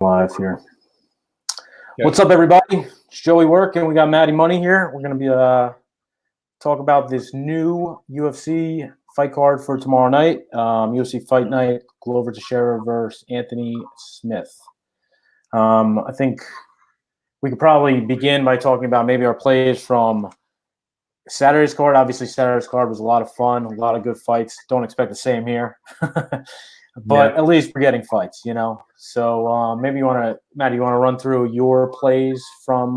Live here. Okay. What's up, everybody? It's Joey Work, and we got Matty Money here. We're going to be talk about this new UFC fight card for tomorrow night. UFC Fight Night, Glover Teixeira versus Anthony Smith. I think we could probably begin by talking about maybe our plays from Saturday's card. Obviously, Saturday's card was a lot of fun, a lot of good fights. Don't expect the same here. But at least we're getting fights, you know. So maybe you want to, Matt, you want to run through your plays from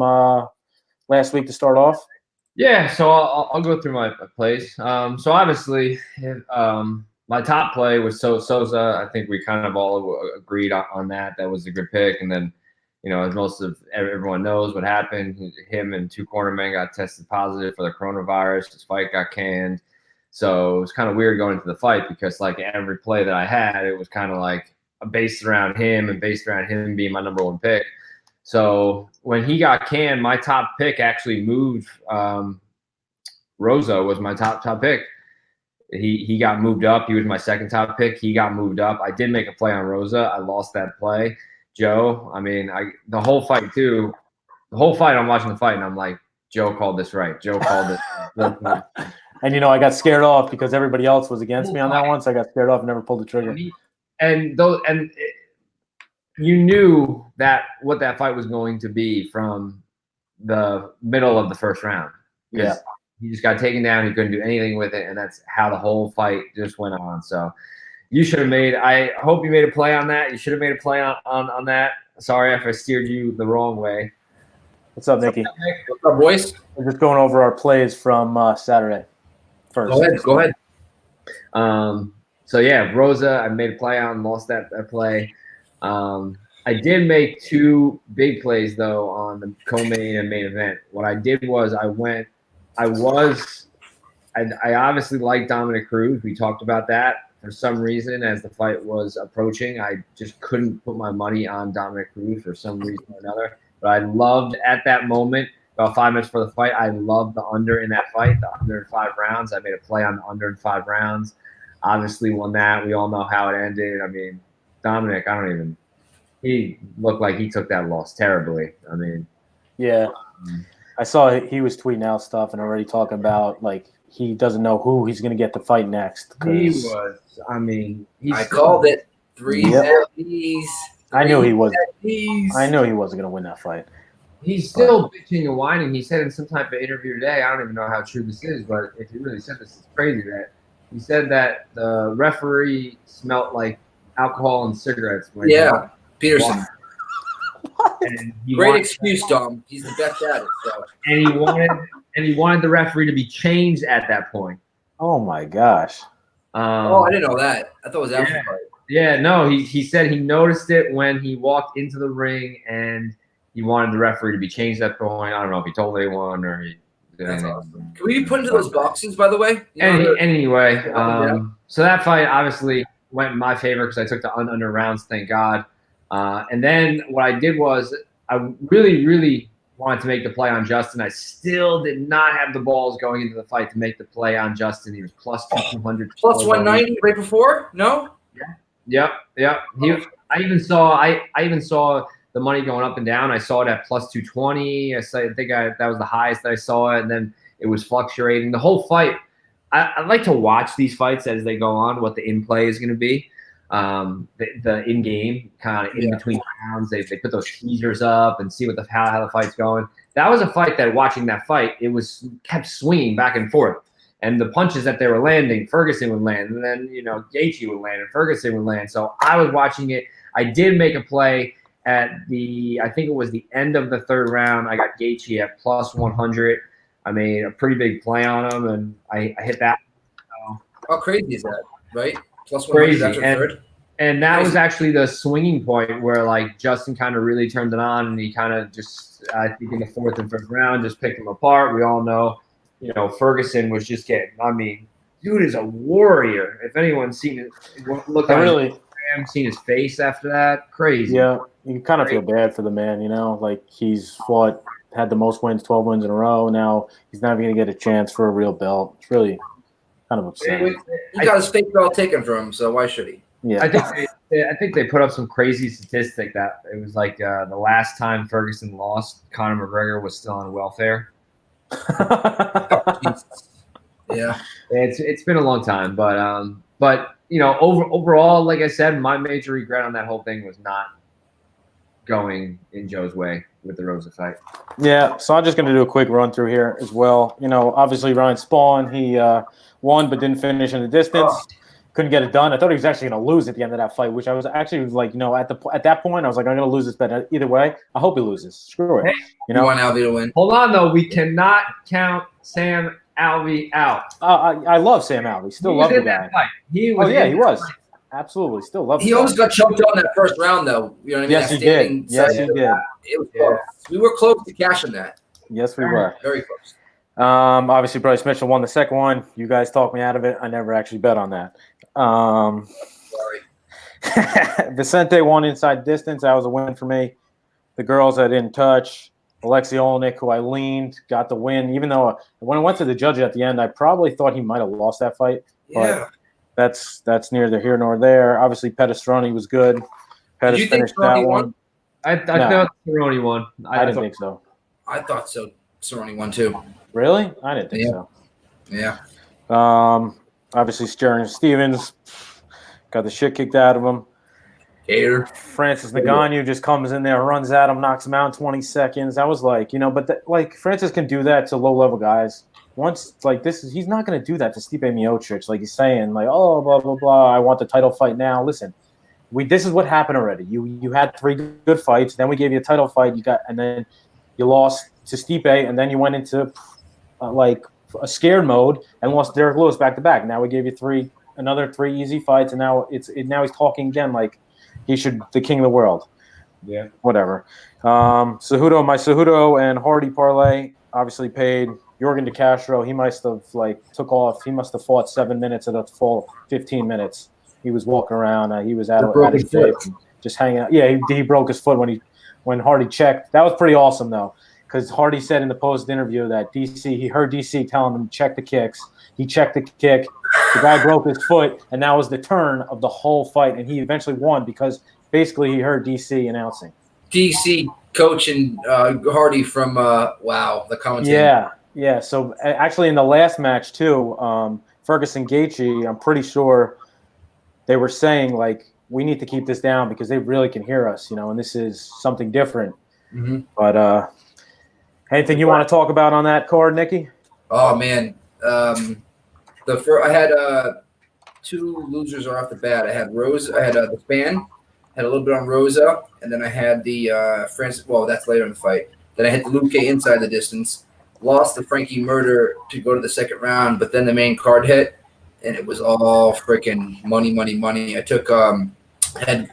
last week to start off? Yeah, so I'll go through my plays. So obviously, my top play was Souza. I think we kind of all agreed on that. That was a good pick. And then, you know, as most of everyone knows what happened, him and two cornermen got tested positive for the coronavirus. His fight got canned. So it was kind of weird going into the fight because, like, every play that I had, it was kind of like based around him and based around him being my number one pick. So when he got canned, my top pick actually moved. Rosa was my top pick. He got moved up. He was my second top pick. He got moved up. I did make a play on Rosa. I lost that play. Joe, I mean, the whole fight too. The whole fight, I'm watching the fight, and I'm like, Joe called this right. Joe called this right. And, you know, I got scared off because everybody else was against me on that one, so I got scared off and never pulled the trigger. You knew that what that fight was going to be from the middle of the first round. Yeah. He just got taken down. He couldn't do anything with it, and that's how the whole fight just went on. So you should have made – I hope you made a play on that. You should have made a play on that. Sorry if I steered you the wrong way. What's up, Nicky? What's up, boys? We're just going over our plays from Saturday first. Go ahead. So, yeah, Rosa, I made a play on, lost that play. I did make two big plays, though, on the co-main and main event. What I did was I obviously liked Dominic Cruz. We talked about that. For some reason, as the fight was approaching, I just couldn't put my money on Dominic Cruz for some reason or another. But I loved at that moment, about 5 minutes for the fight, I loved the under in that fight, the under in 5 rounds. I made a play on the under in 5 rounds. Obviously won that. We all know how it ended. I mean, Dominic, he looked like he took that loss terribly. I mean. Yeah. I saw he was tweeting out stuff and already talking about, like, he doesn't know who he's going to get to fight next. He was. I mean. I called it 3 Z's. I knew he wasn't going to win that fight. He's still bitching and whining. He said in some type of interview today, I don't even know how true this is, but if he really said this, it's crazy that he said that the referee smelled like alcohol and cigarettes. Yeah, Peterson. Great excuse, Dom. He's the best at it. So. And he wanted the referee to be changed at that point. Oh my gosh. I didn't know that. I thought it was after the fight. Yeah, no, he said he noticed it when he walked into the ring and he wanted the referee to be changed at that point. I don't know if he told anyone or he did anything. Awesome. Can we be put into those boxes, by the way? Anyway, so that fight obviously went in my favor because I took the under rounds, thank God. And then what I did was I really, really wanted to make the play on Justin. I still did not have the balls going into the fight to make the play on Justin. He was plus 200. Plus 190 right before? No? Yep. I even saw the money going up and down. I saw it at plus 220. That was the highest that I saw it, and then it was fluctuating. The whole fight, I like to watch these fights as they go on, what the in-play is going to be. The in-game kind of in between rounds, they put those teasers up and see how the fight's going. That was a fight that watching that fight, it was kept swinging back and forth. And the punches that they were landing, Ferguson would land, and then, you know, Gaethje would land, and Ferguson would land. So I was watching it. I did make a play at I think it was the end of the 3rd round. I got Gaethje at plus 100. I made a pretty big play on him, and I hit that. How crazy is that, right? Plus 100 after 3rd. And that was actually the swinging point where, like, Justin kind of really turned it on, and he kind of just, I think in the 4th and 5th round, just picked him apart. We all know. You know, Ferguson was just getting. I mean, dude is a warrior. If anyone's seen it, look at Instagram, seen his face after that, crazy. Yeah, you kind of feel bad for the man. You know, like he's had the most wins, 12 wins in a row. Now he's not even going to get a chance for a real belt. It's really kind of upsetting. He got his fake belt taken from him, so why should he? Yeah. I think they put up some crazy statistic that it was like the last time Ferguson lost, Conor McGregor was still on welfare. Yeah. It's been a long time, but you know, overall, like I said, my major regret on that whole thing was not going in Joe's way with the Rosa fight. Yeah, so I'm just going to do a quick run through here as well. You know, obviously Ryan Spawn, he won but didn't finish in the distance. Couldn't get it done. I thought he was actually going to lose at the end of that fight, which I was actually like, you know, at that point, I was like, I'm going to lose this bet either way. I hope he loses. Screw it. Hey, you know, you want Alvey to win. Hold on, though. We cannot count Sam Alvey out. I love Sam Alvey. Still love the guy. He was. He was. Absolutely. Still love him. He almost got choked on that first round, though. You know what I mean? Yes, he did. Yes, he did. It was close. We were close to cashing that. Yes, we were. Very close. Obviously, Bryce Mitchell won the second one. You guys talked me out of it. I never actually bet on that. Sorry. Vicente won inside distance. That was a win for me. The girls I didn't touch. Alexei Olenek, who I leaned, got the win. Even though when I went to the judge at the end, I probably thought he might have lost that fight. Yeah. But that's neither here nor there. Obviously, Pettistroni was good. Did you think finished that Cerrone one. won? I thought Cerrone won. I didn't think so. I thought so. Cerrone won too. Really? I didn't think so. Yeah. Obviously, Sterling Stevens got the shit kicked out of him. Gator. Francis Ngannou just comes in there, runs at him, knocks him out in 20 seconds. I was like, you know, but like Francis can do that to low-level guys. Once like this, he's not going to do that to Stipe Miocic. Like he's saying, like, oh, blah blah blah. I want the title fight now. Listen, this is what happened already. You had 3 good fights, then we gave you a title fight. And then you lost to Stipe, and then you went into like a scared mode and lost Derek Lewis back to back. Now we gave you another 3 easy fights, and now now he's talking again like he should the king of the world. Yeah, whatever. My Cejudo and Hardy parlay obviously paid. Jorgen De Castro, he must have took off. He must have fought 7 minutes of the full 15 minutes. He was walking around. He was out of shape, just hanging out. Yeah, he broke his foot when Hardy checked. That was pretty awesome though, because Hardy said in the post interview that he heard DC telling him to check the kicks. He checked the kick. The guy broke his foot, and that was the turn of the whole fight. And he eventually won because basically he heard DC announcing. DC coaching Hardy from the commentator. Yeah. So actually, in the last match too, Ferguson Gaethje, I'm pretty sure they were saying like we need to keep this down because they really can hear us, you know, and this is something different. Mm-hmm. But anything you want to talk about on that card, Nikki? Oh man, I had 2 losers right off the bat. I had Rosa. I had the Span. Had a little bit on Rosa, and then I had the Francis. Well, that's later in the fight. Then I hit the Luke inside the distance. Lost the Frankie Murder to go to the second round, but then the main card hit, and it was all freaking money. I took had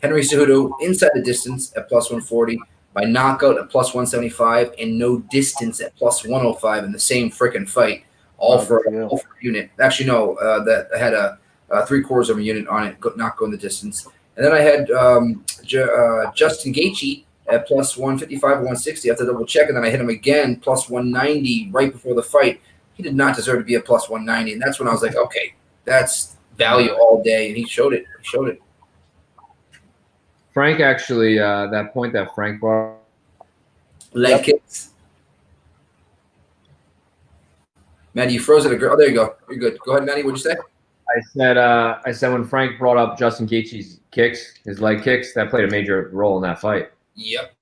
Henry Cejudo inside the distance at +140, by knockout at +175, and no distance at +105 in the same freaking fight, all for a unit. Actually, no, that I had a 3/4 of a unit on it, not going the distance. And then I had Justin Gaethje at +155 or 160. I have to double check, and then I hit him again +190 right before the fight. He did not deserve to be at +190, and that's when I was like, okay, that's value all day, and he showed it. Frank actually, that point that Frank brought. Leg kicks. Maddie, you froze it. Oh, there you go. You're good. Go ahead, Maddie. What'd you say? I said when Frank brought up Justin Gaethje's kicks, his leg kicks, that played a major role in that fight. Yep.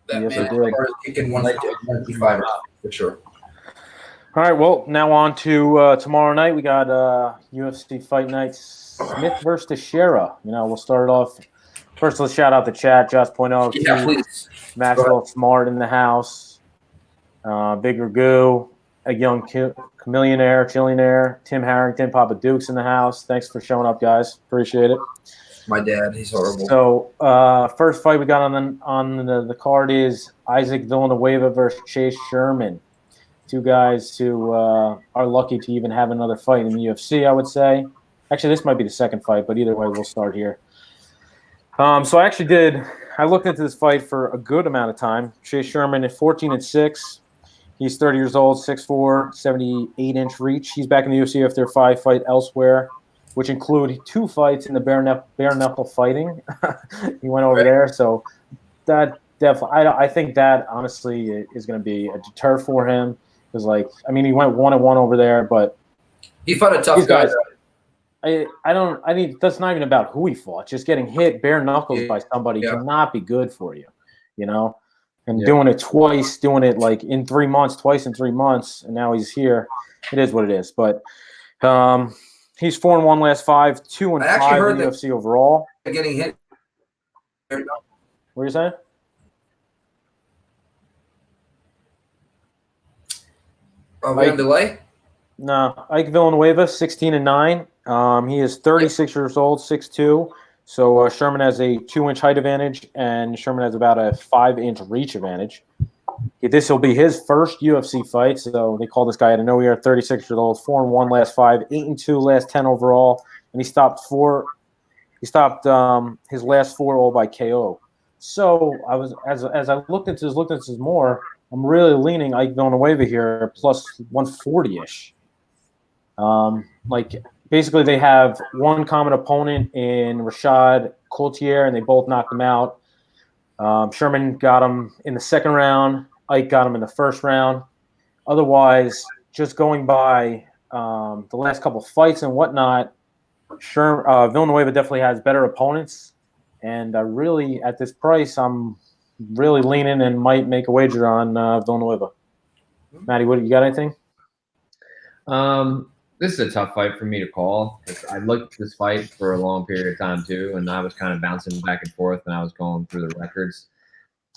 That Yes, man is kicking 155 for sure. All right, well, now on to tomorrow night. We got UFC Fight Night Smith versus Teixeira. You know, we'll start it off. First, let's shout out the chat. Josh Pointo, Yeah, please. Maxwell Smart in the house. Big Ragu, a young chameleonaire, chillionaire. Tim Harrington, Papa Duke's in the house. Thanks for showing up, guys. Appreciate it. My dad, he's horrible. So, first fight we got on the card is Isaac Villanueva versus Chase Sherman. 2 guys who are lucky to even have another fight in the UFC, I would say. Actually, this might be the second fight, but either way, we'll start here. So I looked into this fight for a good amount of time. Chase Sherman at 14-6. He's 30 years old, 6'4", 78-inch reach. He's back in the UFC after a 5-fight elsewhere. which include 2 fights in the bare knuckle fighting. He went over there, so that definitely. I think that honestly is going to be a deter for him because, like, I mean, he went 1-1 over there, but He fought a tough these guy. guys. I mean, that's not even about who he fought. Just getting hit bare knuckles by somebody cannot be good for you, you know. And doing it twice, doing it like in 3 months, twice in 3 months, and now he's here. It is what it is. But he's 4-1 last 5, 2-5 in the UFC overall. Getting hit. What are you saying? Are we on delay? No, Ike Villanueva, 16-9. He is 36 years old, 6'2". So Sherman has a 2-inch height advantage, and Sherman has about a 5-inch reach advantage. This will be his first UFC fight, so they call this guy out of nowhere. 36 years old, 4-1 last 5, 8-2 last 10 overall, and he stopped his last 4 all by KO. So I was as I looked into this more, I'm really leaning Ike Villanueva here plus 140-ish. Like basically they have one common opponent in Rashad Coultier, and they both knocked him out. Sherman got him in the second round. Ike got him in the first round. Otherwise, just going by the last couple fights and whatnot, Villanueva definitely has better opponents. And really, at this price, I'm really leaning and might make a wager on Villanueva. Maddie, what you got? Anything? This is a tough fight for me to call. I looked at this fight for a long period of time too, and I was kind of bouncing back and forth when I was going through the records.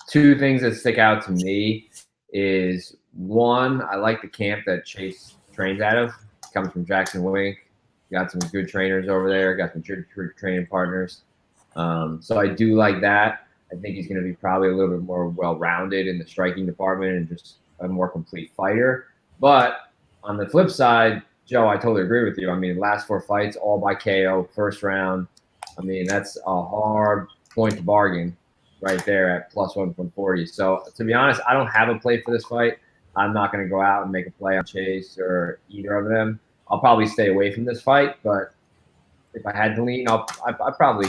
2 things that stick out to me is, one, I like the camp that Chase trains out of. He comes from Jackson Wink. Got some good trainers over there. Got some good training partners. So I do like that. I think he's going to be probably a little bit more well-rounded in the striking department and just a more complete fighter. But on the flip side, Joe, I totally agree with you. I mean, last 4 fights, all by KO, first round. I mean, that's a hard point to bargain right there at plus 140. So to be honest, I don't have a play for this fight. I'm not going to go out and make a play on Chase or either of them. I'll probably stay away from this fight, but if I had to lean, I'd probably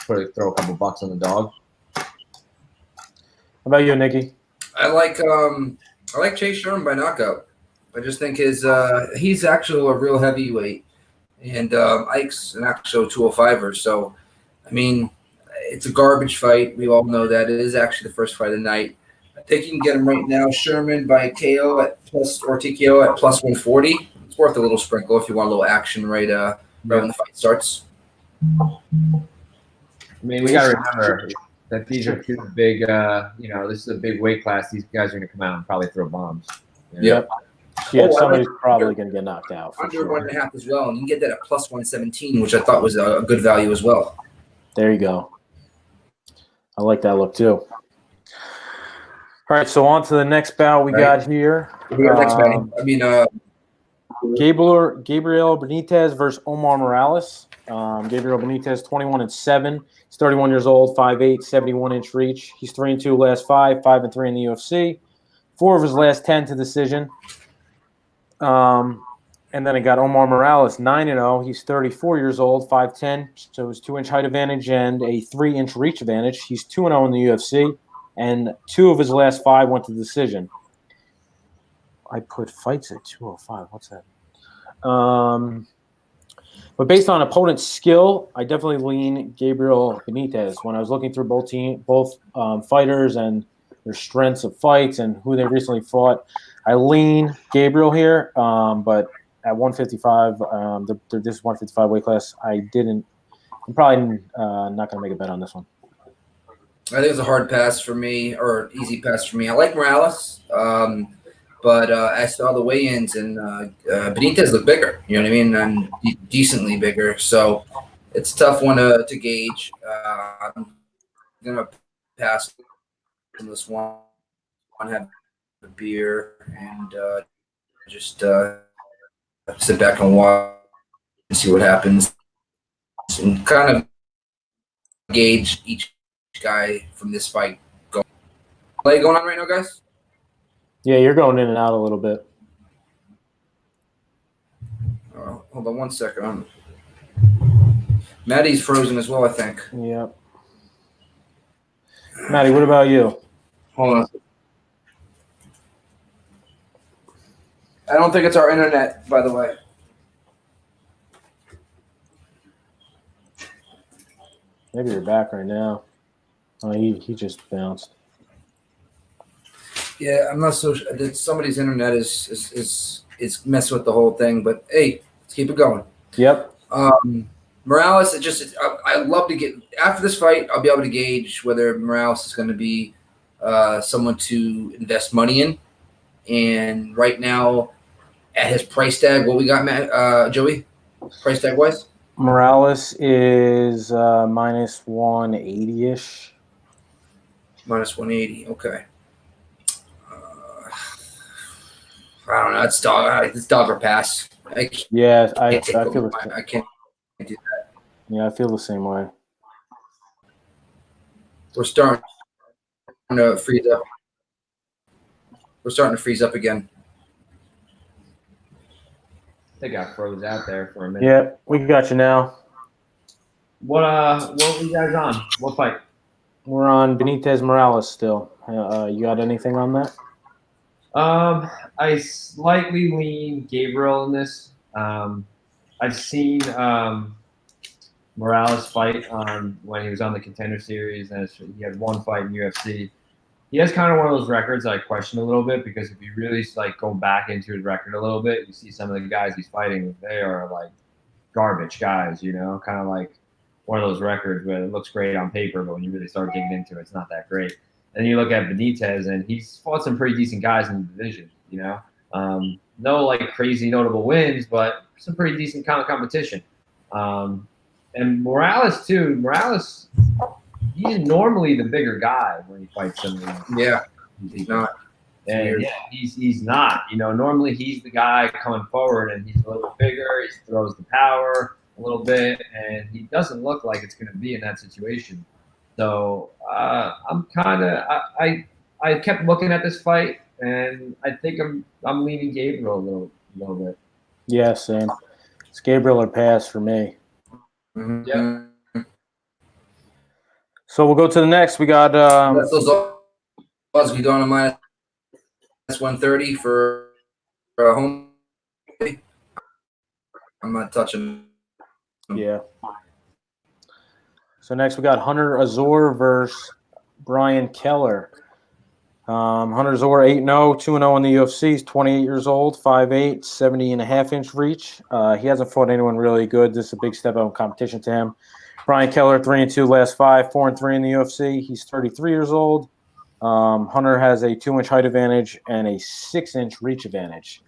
throw a couple bucks on the dog. How about you, Nikki? I like Chase Sherman by knockout. I just think he's actually a real heavyweight, and Ike's an actual 205er. So, I mean, it's a garbage fight. We all know that. It is actually the first fight of the night. I think you can get him right now. Sherman by KO at plus, or TKO at plus 140. It's worth a little sprinkle if you want a little action right when the fight starts. I mean, we got to remember that these are 2 big, this is a big weight class. These guys are going to come out and probably throw bombs. Yep. Yeah, somebody's probably going to get knocked out. For under sure. 1.5 as well, and you can get that at plus 117, which I thought was a good value as well. There you go. I like that look too. All right, so on to the next bout we got here. Gabriel Benitez versus Omar Morales. Gabriel Benitez, 21-7. He's 31 years old, 5'8", 71-inch reach. He's 3-2 last 5, 5-3 in the UFC. 4 of his last 10 to decision. And then I got Omar Morales, 9-0. He's 34 years old, 5'10", so his 2-inch height advantage and a 3-inch reach advantage. He's 2-0 in the UFC, and 2 of his last 5 went to decision. I put fights at 205. What's that? But based on opponent's skill, I definitely lean Gabriel Benitez. When I was looking through both fighters and their strengths of fights and who they recently fought, I lean Gabriel here. But at 155, this 155 weight class, I'm probably not going to make a bet on this one. I think it's a hard pass for me, or easy pass for me. I like Morales, but I saw the weigh-ins, and Benitez looked bigger. You know what I mean? And decently bigger. So it's a tough one to gauge. I'm going to pass on this one. Have a beer and just sit back and watch and see what happens, and kind of gauge each guy from this fight. Play going on right now, guys? Yeah, you're going in and out a little bit. Hold on one second. Maddie's frozen as well, I think. Yep. Maddie, what about you? Hold on. I don't think it's our internet, by the way. Maybe you're back right now. Oh, he just bounced. Yeah, I'm not so sure. Somebody's internet is messing with the whole thing, but hey, let's keep it going. Yep. Morales, I'd love to get after this fight. I'll be able to gauge whether Morales is going to be someone to invest money in. And right now, at his price tag, what we got, Joey? Price tag wise, Morales is minus 180-ish. minus 180. Okay. I don't know. It's dog or pass. Yeah, I I feel I can't do that. Yeah, I feel the same way. We're starting to freeze up. We're starting to freeze up again. I think I froze out there for a minute. Yeah, we got you now. What were you guys on? What fight? We're on Benitez Morales still. You got anything on that? I slightly lean Gabriel in this. I've seen Morales fight on when he was on the Contender Series, and he had one fight in UFC. He has kind of one of those records I question a little bit, because if you really go back into his record a little bit, you see some of the guys he's fighting, they are like garbage guys, kind of like one of those records where it looks great on paper, but when you really start digging into it, it's not that great. And you look at Benitez, and he's fought some pretty decent guys in the division, no crazy notable wins, but some pretty decent kind of competition. And Morales too. Morales, he's normally the bigger guy when he fights somebody. Yeah, he's not. And yeah, he's not. Normally he's the guy coming forward, and he's a little bigger. He throws the power a little bit, and he doesn't look like it's going to be in that situation. So I'm kind of I kept looking at this fight, and I think I'm leaning Gabriel a little bit. Yeah, same. It's Gabriel or pass for me. Mm-hmm. Yeah. So we'll go to the next. We got That's those odds we down to minus 130 for a home. I'm not touching them. Yeah. So next we got Hunter Azor versus Brian Keller. Hunter Azor 8-0, 2-0 in the UFC. He's 28 years old, 5'8", 70.5-inch reach. He hasn't fought anyone really good. This is a big step up in competition to him. Brian Keller 3-2 last 5, 4-3 in the UFC. He's 33 years old. Hunter has a 2-inch height advantage and a 6-inch reach advantage.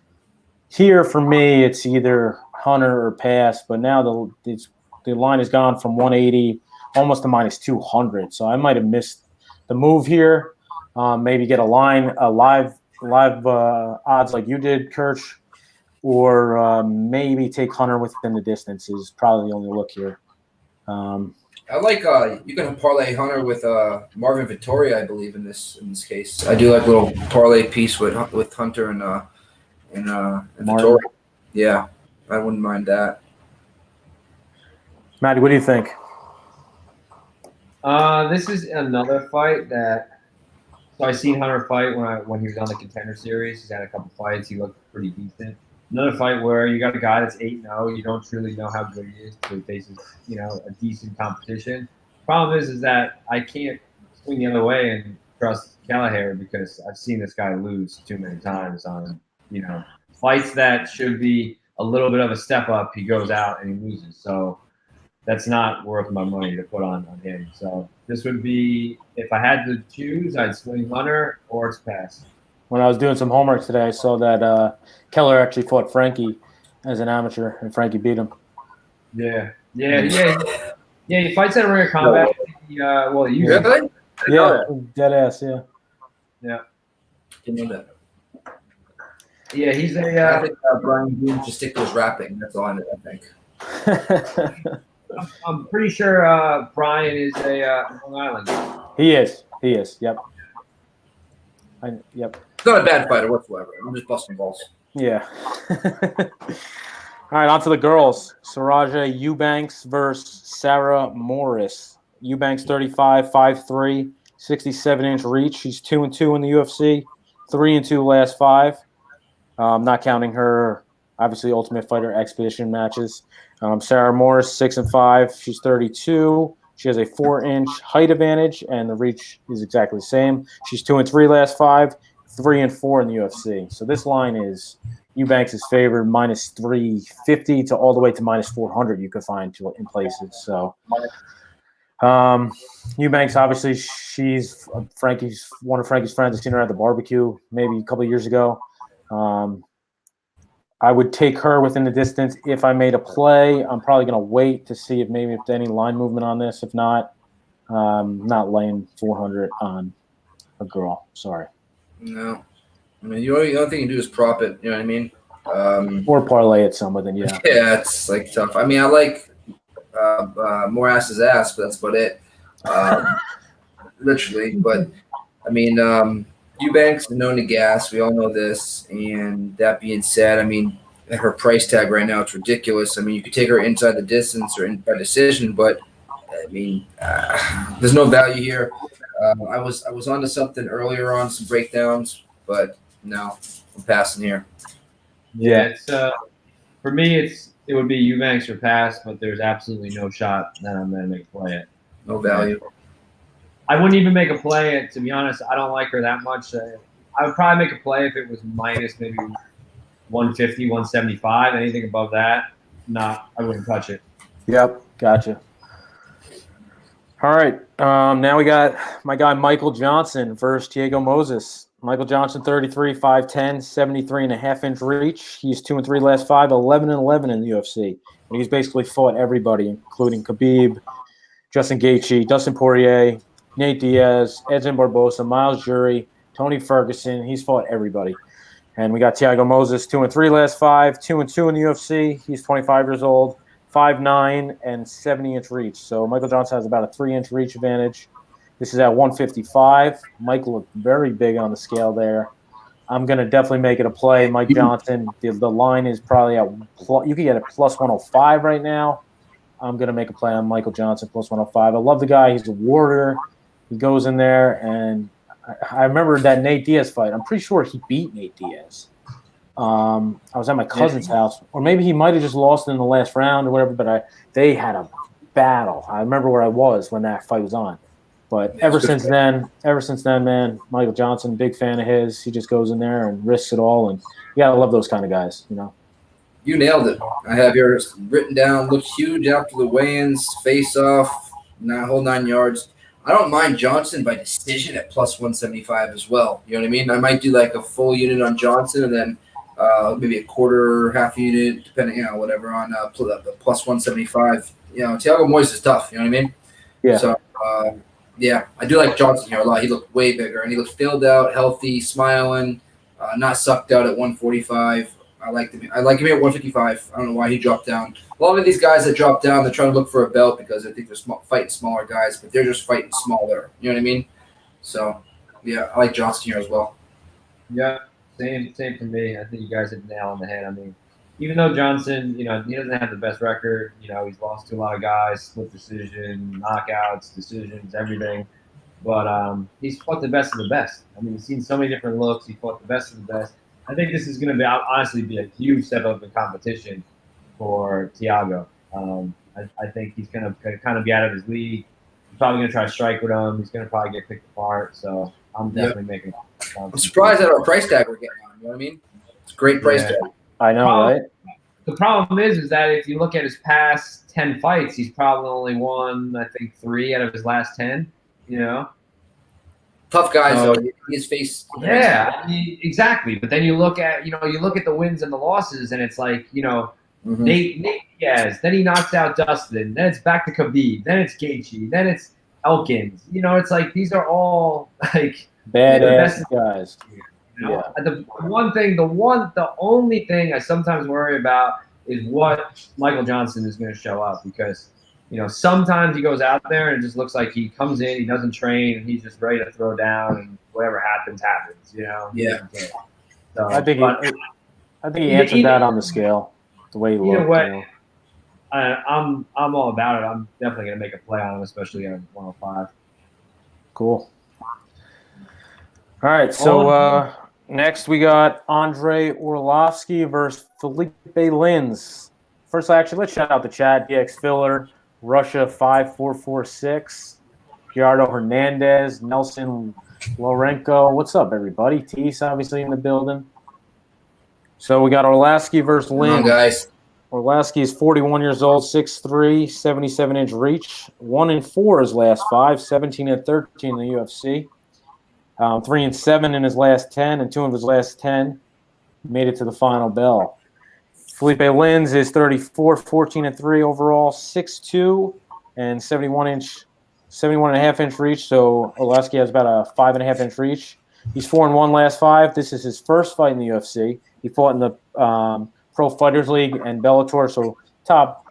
Here for me, it's either Hunter or pass, but now the line has gone from 180 almost to minus 200. So I might have missed the move here. Maybe get a live odds like you did, Kirch, or maybe take Hunter within the distance is probably the only look here. I like you can parlay Hunter with Marvin Vittoria, I believe in this case. I do like a little parlay piece with Hunter and Vittoria. Yeah, I wouldn't mind that. Matty, what do you think? This is another fight that. So I seen Hunter fight when he was on the Contender Series. He's had a couple fights. He looked pretty decent. Another fight where you got a guy that's 8-0. You don't truly know how good he is until he faces, a decent competition. Problem is that I can't swing the other way and trust Kelleher, because I've seen this guy lose too many times on, fights that should be a little bit of a step up. He goes out and he loses. So that's not worth my money to put on him. So this would be, if I had to choose, I'd swing Hunter or it's pass. When I was doing some homework today, I saw that Keller actually fought Frankie as an amateur, and Frankie beat him. Yeah. He fights at Rare Combat. Really? Yeah, dead ass, yeah. Yeah. Didn't know that. Yeah, he's I think Brian Boone should stick to his rapping. That's all I think. I'm pretty sure Brian is a Long Island guy. He is. Yep. Yep. He's not a bad fighter whatsoever. I'm just busting balls. Yeah. All right, on to the girls. Saraja Eubanks versus Sarah Morris. Eubanks 35, 5'3", 67-inch reach. She's 2-2 in the UFC, 3-2 last five. Not counting her, obviously, Ultimate Fighter Expedition matches. Sarah Morris, 6-5. She's 32. She has a 4-inch height advantage, and the reach is exactly the same. She's 2-3 last five, 3-4 in the UFC. So this line is Eubanks is favored minus 350 to all the way to minus 400. You could find in places. So Eubanks, obviously, she's one of Frankie's friends. I've seen her at the barbecue maybe a couple of years ago. I would take her within the distance. If I made a play, I'm probably going to wait to see if there's any line movement on this. If not, not laying 400 on a girl. Sorry. No. I mean, the only thing you can do is prop it. You know what I mean? Or parlay it some with it, yeah. Yeah, it's like tough. I mean, I like more ass's ass, but that's about it. Literally. But, I mean, Eubanks is known to gas. We all know this. And that being said, I mean, at her price tag right now, it's ridiculous. I mean, you could take her inside the distance or by decision, but, I mean, there's no value here. I was onto something earlier on, some breakdowns, but no, I'm passing here. Yeah, it's for me, it would be Eubanks or pass, but there's absolutely no shot that I'm going to make a play it. No value. I wouldn't even make a play it. To be honest, I don't like her that much. I would probably make a play if it was minus maybe 150, 175. Anything above that, I wouldn't touch it. Yep, gotcha. All right, now we got my guy Michael Johnson versus Diego Moses. Michael Johnson, 33, 5'10", 73.5-inch reach. He's 2-3 last five, 11-11 in the UFC. And he's basically fought everybody, including Khabib, Justin Gaethje, Dustin Poirier, Nate Diaz, Edson Barbosa, Miles Jury, Tony Ferguson. He's fought everybody. And we got Diego Moses, 2-3 last five, 2-2 in the UFC. He's 25 years old, 5'9", and 70-inch reach. So Michael Johnson has about a 3-inch reach advantage. This is at 155. Mike looked very big on the scale there. I'm going to definitely make it a play. Mike Johnson, the line is probably at you can get a plus 105 right now. I'm going to make a play on Michael Johnson plus 105. I love the guy. He's a warrior. He goes in there, and I remember that Nate Diaz fight. I'm pretty sure he beat Nate Diaz. I was at my cousin's house, or maybe he might have just lost in the last round or whatever, but they had a battle. I remember where I was when that fight was on. But ever since then, man, Michael Johnson, big fan of his. He just goes in there and risks it all, and you gotta love those kind of guys, you know. You nailed it. I have yours written down. Looked huge after the weigh-ins, face off, whole 9 yards. I don't mind Johnson by decision at plus 175 as well. You know what I mean? I might do like a full unit on Johnson and then maybe a quarter, half unit, depending, whatever on plus 175. Thiago Moyes is tough. You know what I mean? Yeah. So. Yeah, I do like Johnson here a lot. He looked way bigger, and he looked filled out, healthy, smiling, not sucked out at 145. I like him at 155. I don't know why he dropped down. A lot of these guys that drop down, they're trying to look for a belt because I think they're fighting smaller guys, but they're just fighting smaller. You know what I mean? So, yeah, I like Johnson here as well. Yeah, same for me. I think you guys hit the nail on the head. I mean, even though Johnson, he doesn't have the best record. He's lost to a lot of guys, split decision, knockouts, decisions, everything. But he's fought the best of the best. I mean, he's seen so many different looks. He fought the best of the best. I think this is going to honestly be a huge step up in competition for Thiago. I think he's going to kind of be out of his league. He's probably going to try to strike with him. He's going to probably get picked apart. So I'm definitely making. I'm surprised at our price tag we're getting on. You know what I mean? It's a great price tag. I know, right? The problem is that if you look at his past 10 fights, he's probably only won, I think, 3 out of his last 10. Tough guys, though. His face. Yeah, I mean, exactly. But then you look at, the wins and the losses, and it's like, Nate Diaz. Then he knocks out Dustin. Then it's back to Khabib. Then it's Gaethje. Then it's Elkins. It's like these are all like badass guys. Yeah. The only thing I sometimes worry about is what Michael Johnson is going to show up because, sometimes he goes out there and it just looks like he comes in, he doesn't train, and he's just ready to throw down, and whatever happens. Yeah. So, I think he answered that on the scale. the way he Either looked. way, You know. I'm all about it. I'm definitely gonna make a play on him, especially at 105. Cool. All right, so next we got Andre Orlovsky versus Felipe Lins. First, actually, let's shout out the chat. DX Filler, Russia 5446, Gerardo Hernandez, Nelson Lorenko. What's up, everybody? Tease obviously in the building. So we got Orlovsky versus Come on, Lins. guys. Orlovsky is 41 years old, 6'3", 77-inch reach. 1-4 his last 5, 17-13 in the UFC. 3-7 in his last 10, and 2 of his last 10 made it to the final bell. Felipe Lins is 34, 14-3 overall, 6'2", and 71.5-inch reach. So Orlovsky has about a 5.5-inch reach. He's 4-1 last 5. This is his first fight in the UFC. He fought in the Pro Fighters League and Bellator, so top.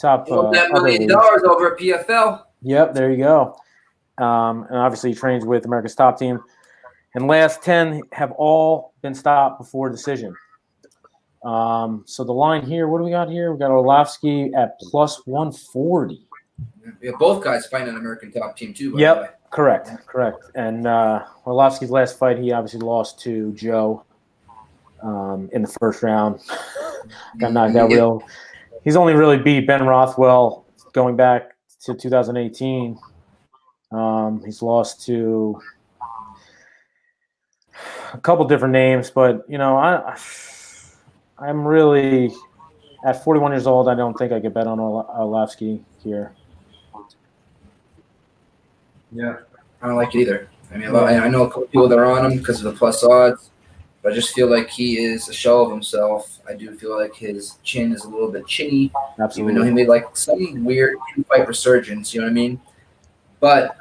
$1 other million leagues. over at PFL. Yep, there you go. And obviously he trains with America's Top Team. And last 10 have all been stopped before decision. So the line here, what do we got here? We got Orlovsky at plus 140. We have both guys fighting an American Top Team too. By the way. Yep, correct. And Orlovsky's last fight, he obviously lost to Joe in the first round. Got knocked out real. He's only really beat Ben Rothwell going back to 2018. He's lost to a couple different names, but you know, I'm really at 41 years old. I don't think I could bet on Orlovsky here. Yeah, I don't like it either. I mean, I know a couple people that are on him because of the plus odds, but I just feel like he is a shell of himself. I do feel like his chin is a little bit chinny. Absolutely. Even though he made like some weird two-fight resurgence, you know what I mean? But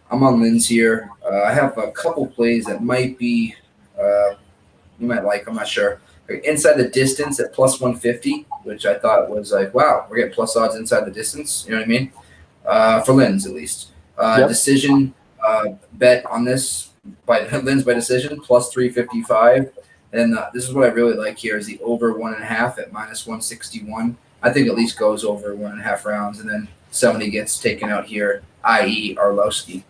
I'm on Lins here. I have a couple plays that might be you might like. I'm not sure. Inside the distance at plus 150, which I thought was like, wow, we're getting plus odds inside the distance. You know what I mean? For Lins, at least. Yep. Decision bet on this by Lins by decision plus 355. And this is what I really like here is the over 1.5 at minus 161. I think at least goes over 1.5 rounds, and then somebody gets taken out here, i.e. Orlovsky.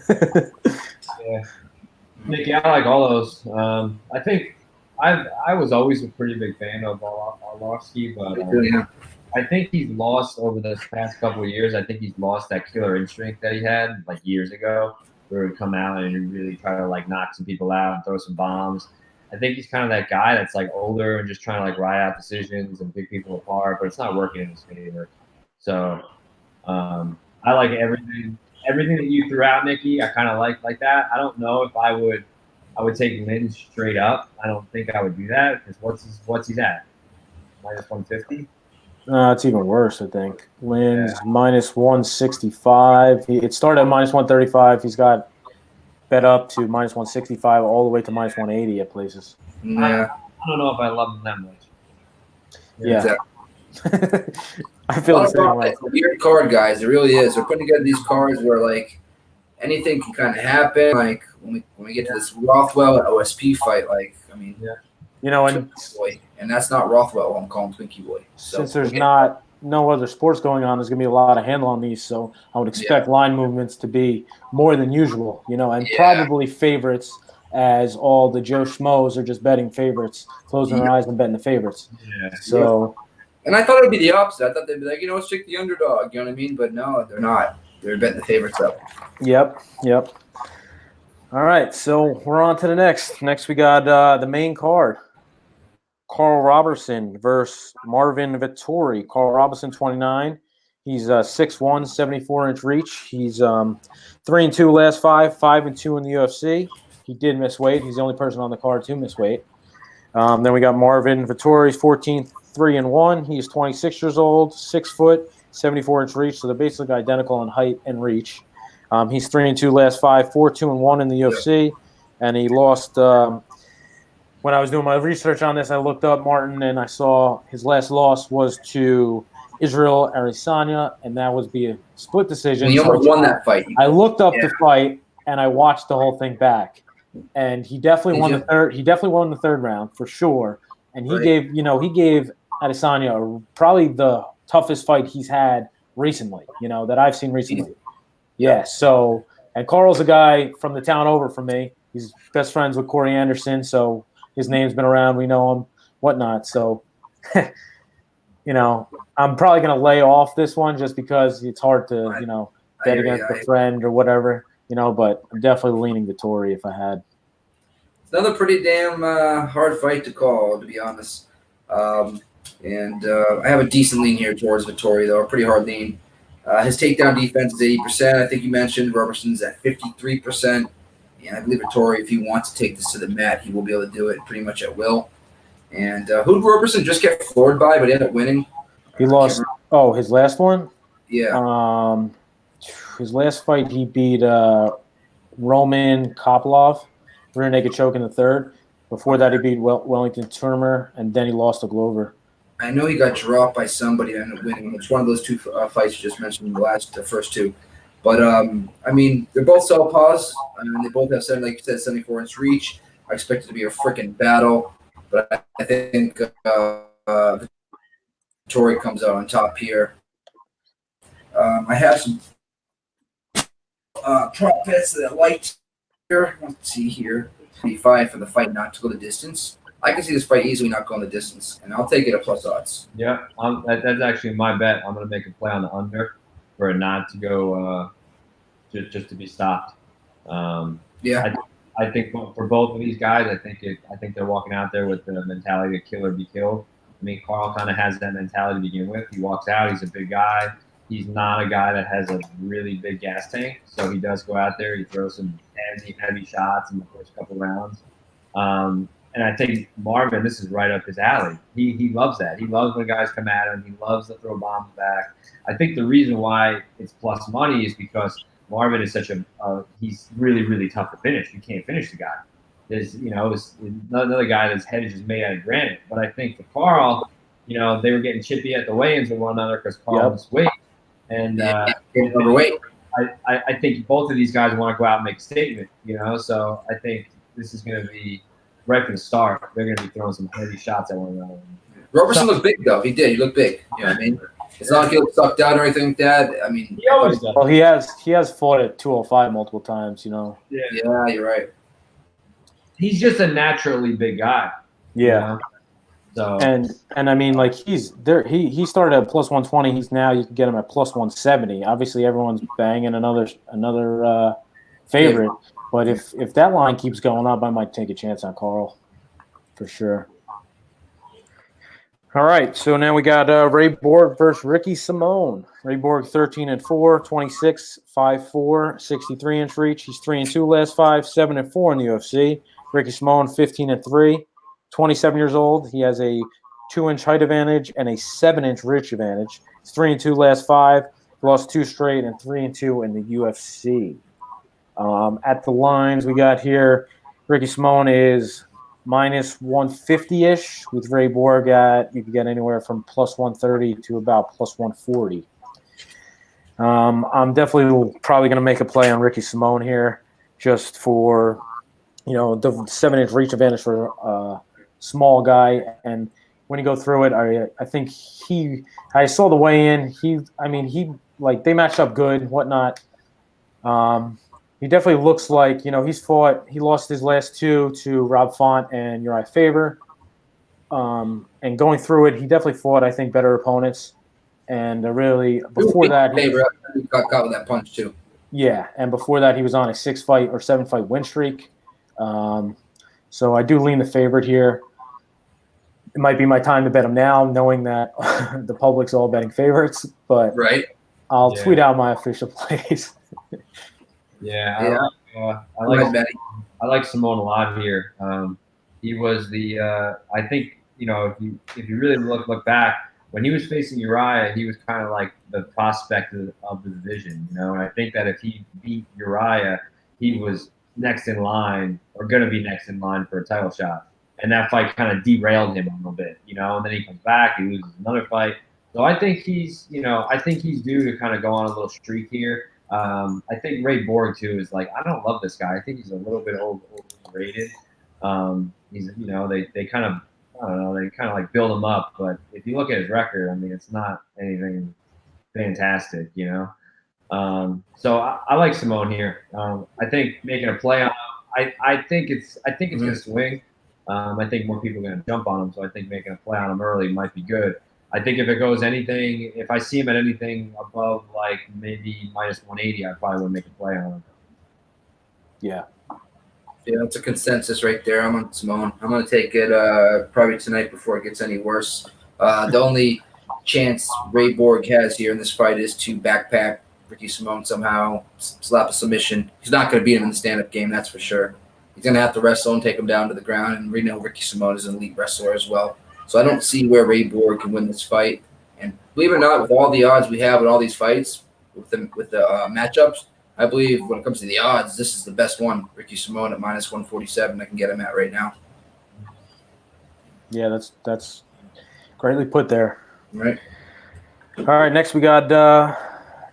Yeah, Nicky, I like all those. I think I was always a pretty big fan of Orlovsky, but I think he's lost over this past couple of years. I think he's lost that killer instinct that he had like years ago, where he'd come out and he'd really try to like knock some people out and throw some bombs. I think he's kind of that guy that's like older and just trying to like ride out decisions and pick people apart, but it's not working in his favor. So I like everything that you threw out, Nicky. I kind of like that. I don't know if I would take Lynn straight up. I don't think I would do that because what's he at? Minus 150. It's even worse, I think. Lynn's minus 165. It started at minus 135. He's got bet up to minus 165 all the way to minus 180 at places. Yeah. I don't know if I love him that much. Yeah. Exactly. I feel the same way. It's a weird card, guys. It really is. They're putting together these cards where like anything can kind of happen. Like when we get to this Rothwell and OSP fight, like I mean, you know, and that's not Rothwell. I'm calling Twinkie Boy. So since there's no other sports going on, there's going to be a lot of handle on these. So I would expect line movements to be more than usual, you know, and probably favorites as all the Joe Schmoes are just betting favorites, closing their eyes and betting the favorites. Yeah. So. And I thought it would be the opposite. I thought they'd be like, let's take the underdog. You know what I mean? But no, they're not. They're betting the favorites up. Yep. All right, so we're on to the next. Next, we got the main card. Carl Robertson versus Marvin Vettori. Carl Robertson, 29. He's 6'1", 74-inch reach. He's 3-2 last 5, 5-2 in the UFC. He did miss weight. He's the only person on the card to miss weight. Then we got Marvin Vettori, 3-1. He's 26 years old, 6 foot, 74-inch reach. So they're basically identical in height and reach. He's 3-2 last 5, 4-2-1 in the UFC, and he lost. When I was doing my research on this, I looked up Martin, and I saw his last loss was to Israel Adesanya, and that was a split decision. And he almost won that fight. I looked up the fight, and I watched the whole thing back, and he definitely won the third. He definitely won the third round for sure. And he gave Adesanya are probably the toughest fight he's had recently, that I've seen recently. Yeah, so, and Carl's a guy from the town over from me. He's best friends with Corey Anderson, so his name's been around. We know him, whatnot. So, I'm probably going to lay off this one just because it's hard to, bet against a friend or whatever, but I'm definitely leaning Vettori if I had. It's another pretty damn hard fight to call, to be honest. I have a decent lean here towards Vettori, though, a pretty hard lean. His takedown defense is 80%. I think you mentioned Roberson's at 53%. And I believe Vettori, if he wants to take this to the mat, he will be able to do it pretty much at will. And who did Roberson just get floored by, but he ended up winning? He lost. Oh, his last one? Yeah. His last fight, he beat Roman Kopilov, rear naked choke in the third. Before that, he beat Wellington Turner, and then he lost to Glover. I know he got dropped by somebody and ended up winning. It's one of those two fights you just mentioned, the first two. But, they're both southpaws. They both have, like you said, 74-inch reach. I expect it to be a freaking battle. But I think Vettori comes out on top here. I have some prop bets that I liked here. Let's see here. 25 for the fight not to go the distance. I can see this fight easily not going the distance, and I'll take it at plus odds. Yeah, that's actually my bet. I'm going to make a play on the under for it not to go just to be stopped. Yeah. I think for both of these guys, I think they're walking out there with the mentality to kill or be killed. I mean, Carl kind of has that mentality to begin with. He walks out. He's a big guy. He's not a guy that has a really big gas tank, so he does go out there. He throws some heavy shots in the first couple rounds. And I think Marvin, this is right up his alley. He loves that. He loves when guys come at him. He loves to throw bombs back. I think the reason why it's plus money is because Marvin is such he's really, really tough to finish. You can't finish the guy. There's, another guy that's head is just made out of granite. But I think for Carl, they were getting chippy at the weigh-ins with one another because Carl was weight. And overweight. I think both of these guys want to go out and make a statement, So I think this is going to be right from the start. They're going to be throwing some heavy shots at one another. Roberson looked big, though. He did. He looked big. You know what I mean? It's not like he looked sucked out or anything like that. I mean, he always does. Well, he has fought at 205 multiple times. Yeah, you're right. He's just a naturally big guy. Yeah. So and I mean, like he's there. He started at plus 120. He's now you can get him at plus 170. Obviously, everyone's banging another favorite. But if that line keeps going up, I might take a chance on Carl, for sure. All right, so now we got Ray Borg versus Ricky Simone. Ray Borg 13-4, 26, 5'4", 63-inch reach. He's 3-2 last 5, 7-4 in the UFC. Ricky Simone 15-3, 27 years old. He has a 2-inch height advantage and a 7-inch reach advantage. He's 3-2 last 5, lost 2 straight, and 3-2 in the UFC. At the lines we got here, Ricky Simone is minus 150-ish with Ray Borg you can get anywhere from plus 130 to about plus 140. I'm definitely probably going to make a play on Ricky Simone here just for, the 7-inch reach advantage for a small guy. And when you go through it, I think I saw the weigh-in. They matched up good, whatnot. He definitely looks like, he lost his last 2 to Rob Font and Uriah Faber. And going through it, he definitely fought, I think, better opponents. And before that, he got caught with that punch too. Yeah, and before that, he was on a 6-fight or 7-fight win streak. So I do lean the favorite here. It might be my time to bet him now, knowing that the public's all betting favorites. But I'll tweet out my official plays. Yeah, I like Simone a lot here. He was I think if you really look back when he was facing Uriah, he was kind of like the prospect of the division. And I think that if he beat Uriah, he was next in line or going to be next in line for a title shot. And that fight kind of derailed him a little bit, and then he comes back, he loses another fight. So I think he's due to kind of go on a little streak here. I think Ray Borg too is I don't love this guy. I think he's a little bit overrated. He's they kind of I don't know, they kind of like build him up. But if you look at his record, I mean, it's not anything fantastic, you know. So I like Simone here. I think making a play on him, I think it's going to swing. I think more people are going to jump on him, so I think making a play on him early might be good. I think if it goes anything, if I see him at anything above like maybe minus 180, I probably would make a play on him. Yeah. Yeah, that's a consensus right there. I'm on Simone. I'm going to take it probably tonight before it gets any worse. The only chance Ray Borg has here in this fight is to backpack Ricky Simone somehow, slap a submission. He's not going to beat him in the stand-up game, that's for sure. He's going to have to wrestle and take him down to the ground, and we know Ricky Simone is an elite wrestler as well. So I don't see where Ray Borg can win this fight. And believe it or not, with all the odds we have in all these fights, with the matchups, I believe when it comes to the odds, this is the best one. Ricky Simone at minus 147. I can get him at right now. Yeah, that's greatly put there. Right. All right, next we got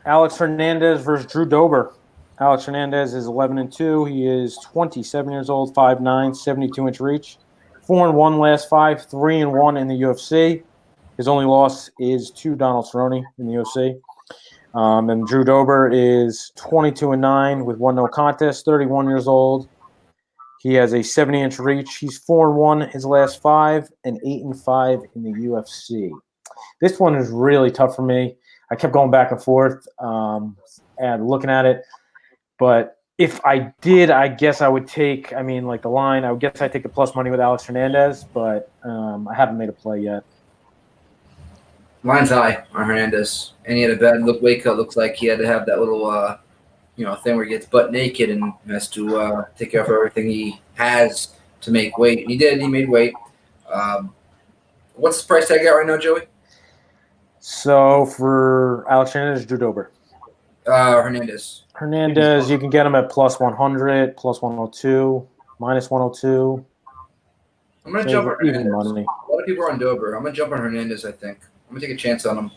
Alex Hernandez versus Drew Dober. Alex Hernandez is 11-2. He is 27 years old, 5'9", 72-inch reach. 4-1 last 5, 3-1 in the UFC. His only loss is to Donald Cerrone in the UFC. And Drew Dober is 22-9 with 1 no contest, 31 years old. He has a 70-inch reach. He's 4-1 his last 5 and 8-5 in the UFC. This one is really tough for me. I kept going back and forth and looking at it. But if I did, I guess I would take, the line, I would guess I'd take the plus money with Alex Hernandez, but I haven't made a play yet. Line's high on Hernandez, and he had a bad weight cut. Looks like he had to have that little, thing where he gets butt naked and has to take care of everything he has to make weight. And he did. He made weight. What's the price tag at right now, Joey? So for Alex Hernandez, Drew Dober. Hernandez. Hernandez, you can get him at plus 100, plus 102, minus 102. I'm going to jump on Hernandez. Money. A lot of people are on Dober. I'm going to jump on Hernandez, I think. I'm going to take a chance on him.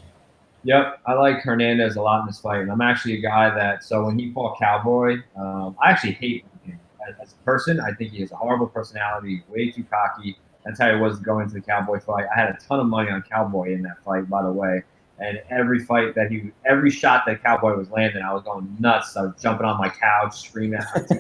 Yep, I like Hernandez a lot in this fight. And I'm actually a guy that, so when he fought Cowboy, I actually hate him as a person. I think he has a horrible personality, way too cocky. That's how he was going into the Cowboy fight. I had a ton of money on Cowboy in that fight, by the way. And every shot that Cowboy was landing, I was going nuts. I was jumping on my couch, screaming at him.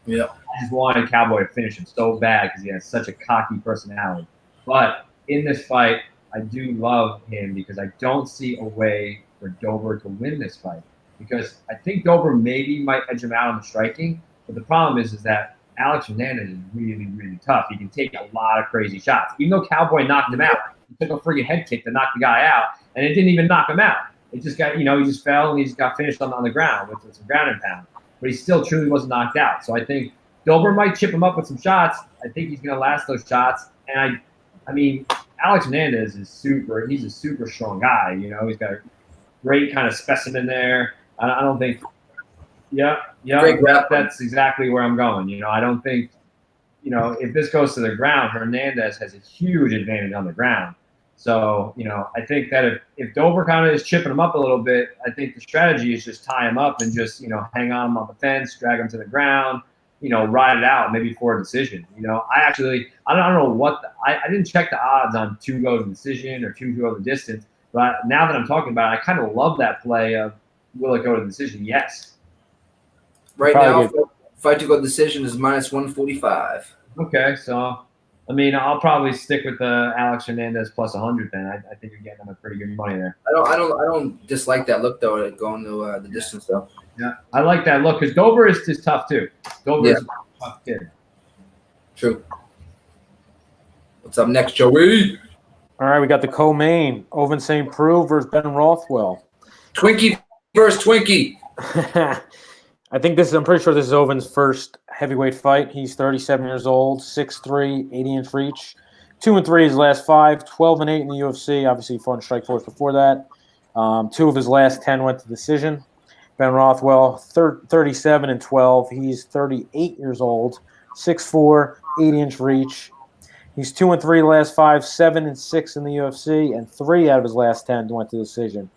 Yeah. I just wanted Cowboy to finish him so bad because he has such a cocky personality. But in this fight, I do love him because I don't see a way for Dober to win this fight. Because I think Dober maybe might edge him out on the striking. But the problem is that Alex Hernandez is really, really tough. He can take a lot of crazy shots. Even though Cowboy knocked him out, he took a friggin' head kick to knock the guy out, and it didn't even knock him out. It just got, he just fell and he just got finished on the ground with some ground and pound. But he still truly wasn't knocked out. So I think Dober might chip him up with some shots. I think he's going to last those shots. And I mean, Alex Hernandez is he's a super strong guy. He's got a great kind of specimen there. I don't think, that's exactly where I'm going. I don't think, if this goes to the ground, Hernandez has a huge advantage on the ground. So, I think that if Dober kind of is chipping him up a little bit, I think the strategy is just tie him up and just, hang on him on the fence, drag him to the ground, ride it out, maybe for a decision. I don't know I didn't check the odds on 2 go to decision or 2 go to distance, but now that I'm talking about it, I kind of love that play of will it go to decision? Yes. Right now, fight to go decision is minus 145. Okay, so I'll probably stick with the Alex Hernandez plus 100. Then I think you're getting them a pretty good money there. I don't dislike that look though, going to the distance though. Yeah, I like that look because Dober is just tough too. Dober is a tough kid. True. What's up next, Joey? All right, we got the co-main, Ovince St. Preux versus Ben Rothwell. Twinkie versus Twinkie. I'm pretty sure this is Ovin's first heavyweight fight. He's 37 years old, 6'3", 80-inch reach. 2-3 his last 5, 12-8 in the UFC. Obviously, he fought in Strikeforce before that. 2 of his last 10 went to decision. Ben Rothwell, 37-12. He's 38 years old, 6'4", 80-inch reach. He's 2-3 last 5, 7-6 in the UFC, and 3 out of his last 10 went to decision.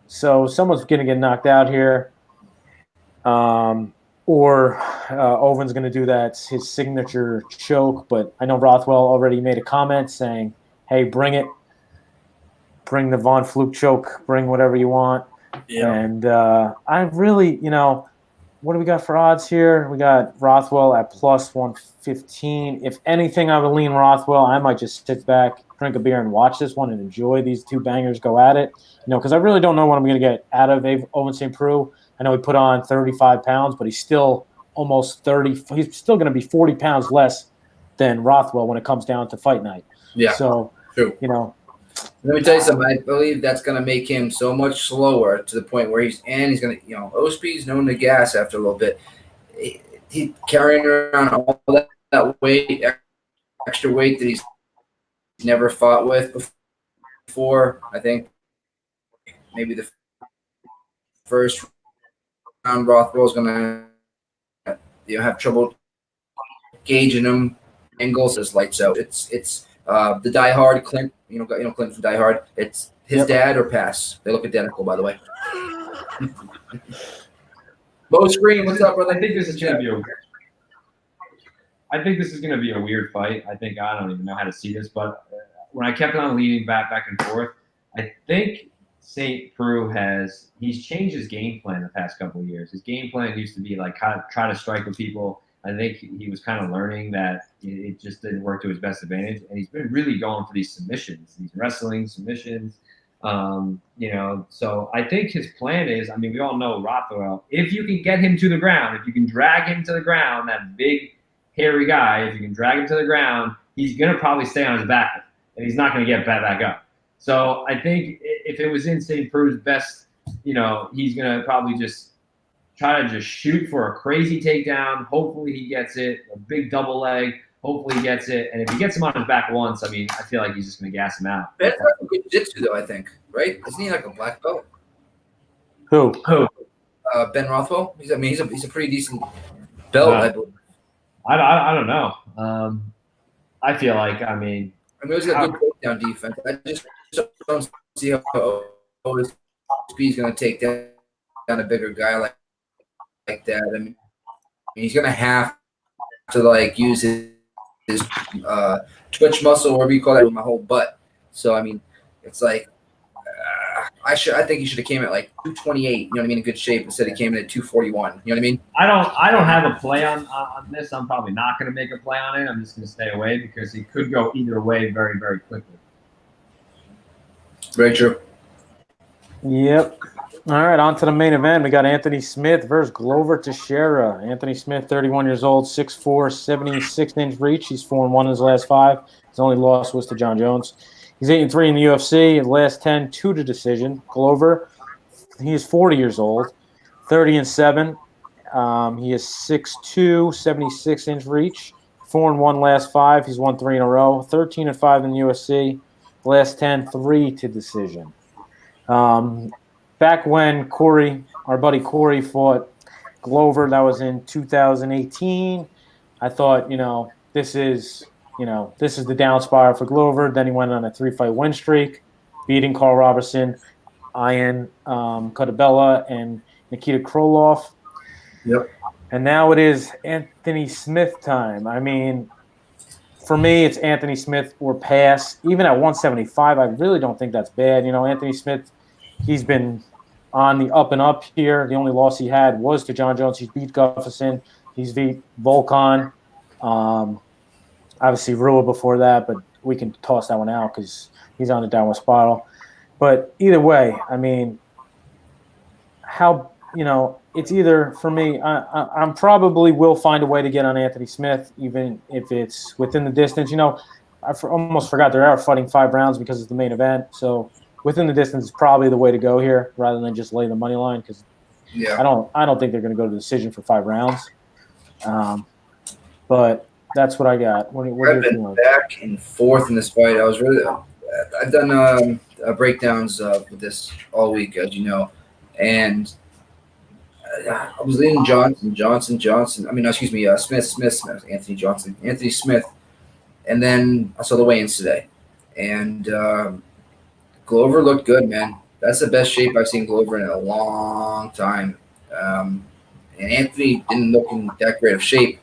So someone's going to get knocked out here. or Owen's going to do his signature choke. But I know Rothwell already made a comment saying, "Hey, bring it, bring the Von Flue choke, bring whatever you want." Yeah. And I really, what do we got for odds here? We got Rothwell at plus 115. If anything, I would lean Rothwell. I might just sit back, drink a beer, and watch this one and enjoy these two bangers go at it. Because I really don't know what I'm going to get out of Owen St. Preux. I know he put on 35 pounds, but he's still almost 30. He's still going to be 40 pounds less than Rothwell when it comes down to fight night. Yeah. So, true. Let me tell you something. I believe that's going to make him so much slower to the point where he's going to, OSP's known to gas after a little bit. He's carrying around all that weight, extra weight that he's never fought with before. I think maybe the first round Rothwell's going to have trouble gauging him. Angles is lights out. It's the Die Hard Clint. Clint from Die Hard. It's his dad or Pass. They look identical, by the way. Mo Screen, what's up, brother? I think this is going to be a weird fight. I think I don't even know how to see this, but when I kept on leaning back and forth, I think St. Preux he's changed his game plan the past couple of years. His game plan used to be like try to strike with people. I think he was kind of learning that it just didn't work to his best advantage, and he's been really going for these submissions, these wrestling submissions. So I think his plan is, we all know Rothwell, if you can get him to the ground, if you can drag him to the ground, that big, hairy guy, if you can drag him to the ground, he's going to probably stay on his back, and he's not going to get back up. So I think if it was in St. Preux's best, he's going to probably just try to just shoot for a crazy takedown. Hopefully he gets it, a big double leg. Hopefully he gets it. And if he gets him on his back once, I feel like he's just going to gas him out. Ben's like a good jiu-jitsu, though, I think, right? Isn't he like a black belt? Who? Ben Rothwell. He's a pretty decent belt, I believe. I don't know. I feel like, he's got good takedown defense. I just don't see how OSP's going to take down a bigger guy like that. He's going to have to use his twitch muscle, or whatever you call that, with my whole butt. So it's like I think he should have came at 228. In good shape, instead he came in at 241. You know what I mean? I don't have a play on this. I'm probably not going to make a play on it. I'm just going to stay away because it could go either way very, very quickly. Very true. Yep. All right, on to the main event. We got Anthony Smith versus Glover Teixeira. Anthony Smith, 31 years old, 6'4", 76-inch reach. He's 4-1 in his last 5. His only loss was to John Jones. He's 8-3 in the UFC. His last 10, 2 to decision. Glover, he is 40 years old, 30-7. He is 6'2", 76-inch reach. 4-1 last 5. He's won 3 in a row. 13-5 in the UFC. Last 10, 3 to decision. Back when our buddy Corey, fought Glover, that was in 2018. I thought, this is the down spiral for Glover. Then he went on a 3-fight win streak, beating Carl Robertson, Ian Cutabella, and Nikita Krylov. Yep. And now it is Anthony Smith time. For me, it's Anthony Smith or pass. Even at 175, I really don't think that's bad. Anthony Smith, he's been on the up and up here. The only loss he had was to John Jones. He's beat Gustafsson. He's beat Volkan. Obviously, Rua before that, but we can toss that one out because he's on the downward spiral. But either way, it's either, for me, I'm probably will find a way to get on Anthony Smith, even if it's within the distance. I almost forgot they're out fighting 5 rounds because it's the main event. So within the distance is probably the way to go here, rather than just lay the money line, because I don't think they're going to go to the decision for 5 rounds. But that's what I got. What I've been back and forth in this fight. I've done breakdowns with this all week, as you know, and I was leaning Smith, Anthony Smith, and then I saw the weigh-ins today, and Glover looked good, man. That's the best shape I've seen Glover in a long time. and Anthony didn't look in that great of shape.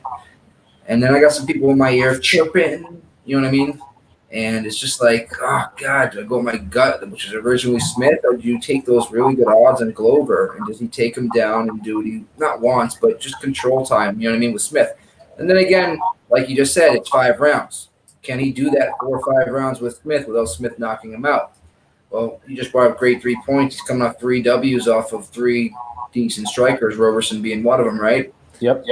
And then I got some people in my ear chirping, you know what I mean? And it's just like, oh, God, do I go with my gut, which is originally Smith, or do you take those really good odds on Glover? And does he take him down and do what he not wants, but just control time, you know what I mean, with Smith? And then again, like you just said, it's 5 rounds. Can he do that 4 or 5 rounds with Smith without Smith knocking him out? Well, you just brought up great 3 points. He's coming off 3 W's off of 3 decent strikers, Roberson being one of them, right? Yep.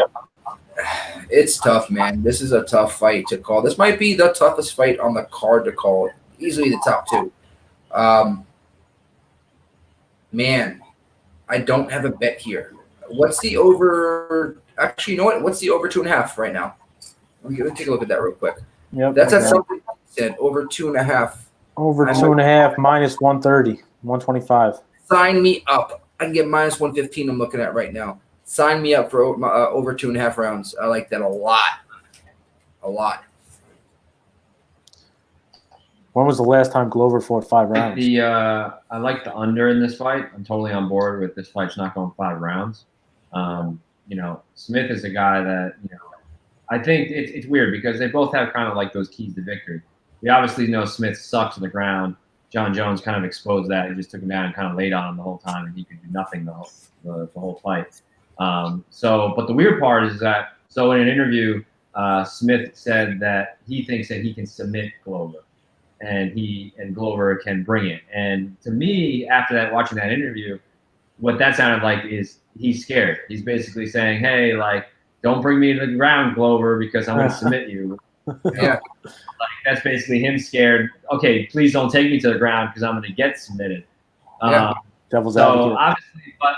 It's tough, man. This is a tough fight to call. This might be the toughest fight on the card to call. Easily the top 2. Man, I don't have a bet here. What's the over? Actually, you know what? What's the over 2.5 right now? Let me take a look at that real quick. Yep. That's at something you said, over 2.5. Over 2.5, minus 130, 125. Sign me up. I can get minus 115 I'm looking at right now. Sign me up for over 2.5 rounds. I like that a lot. A lot. When was the last time Glover fought 5 rounds? I like the under in this fight. I'm totally on board with this fight's not going 5 rounds. Smith is a guy that, I think it's weird because they both have kind of like those keys to victory. We obviously know Smith sucks on the ground. John Jones kind of exposed that. He just took him down and kind of laid on him the whole time, and he could do nothing the whole fight. But the weird part is that, so in an interview, Smith said that he thinks that he can submit Glover, and Glover can bring it. And to me, after that, watching that interview, what that sounded like is he's scared. He's basically saying, hey, like, don't bring me to the ground, Glover, because I'm going to submit you. Yeah. Like, that's basically him scared. Okay, please don't take me to the ground because I'm going to get submitted. Devil's so advocate. obviously, but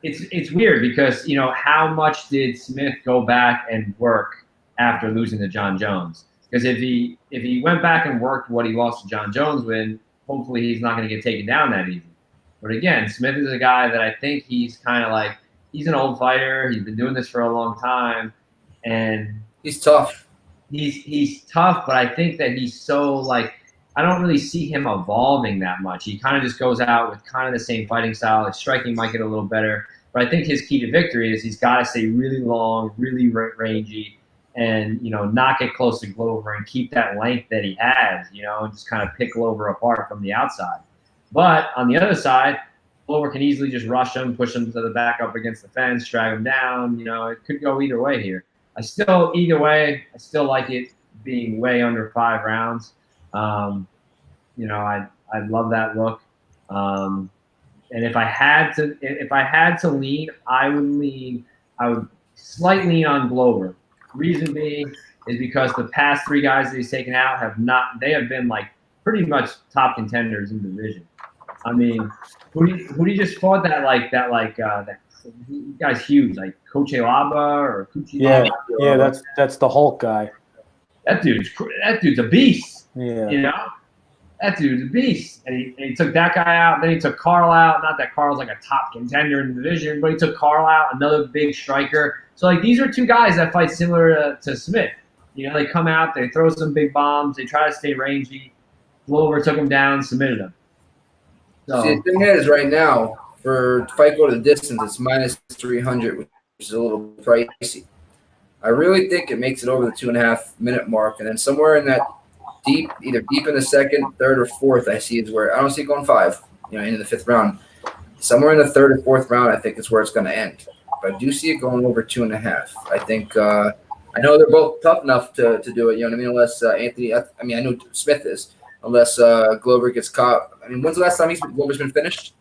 it's weird because, how much did Smith go back and work after losing to John Jones? Because if he went back and worked what he lost to John Jones with, hopefully he's not going to get taken down that easy. But again, Smith is a guy that I think he's kind of like, he's an old fighter. He's been doing this for a long time, and he's tough. He's tough, but I think that he's so like, I don't really see him evolving that much. He kind of just goes out with kind of the same fighting style. His striking might get a little better, but I think his key to victory is he's got to stay really long, really rangy, and not get close to Glover and keep that length that he has, and just kind of pick Glover apart from the outside. But on the other side, Glover can easily just rush him, push him to the back up against the fence, drag him down. It could go either way here. I still like it being way under 5 rounds. I love that look. And if I had to lean, I would slightly lean on Glover. Reason being is because the past 3 guys that he's taken out have been like pretty much top contenders in the division. I mean, who do you just fought that guy's huge, like Coach Laba or Kuchi? Yeah, that's the Hulk guy. That dude's a beast. Yeah. That dude's a beast. And he took that guy out. Then he took Carl out. Not that Carl's like a top contender in the division, but he took Carl out, another big striker. So, like, these are 2 guys that fight similar to Smith. They come out, they throw some big bombs, they try to stay rangy. Glover took him down, submitted him. So, see, the thing is, right now, for fight go to the distance, it's minus 300, which is a little pricey. I really think it makes it over the 2.5 minute mark, and then somewhere in that either deep in the second, third, or fourth, I see is where I don't see it going 5. Into the 5th round. Somewhere in the 3rd or 4th round, I think is where it's going to end. But I do see it going over 2.5. I think I know they're both tough enough to do it. Unless Anthony. I know Smith is. Unless Glover gets caught. When's the last time Glover's been finished?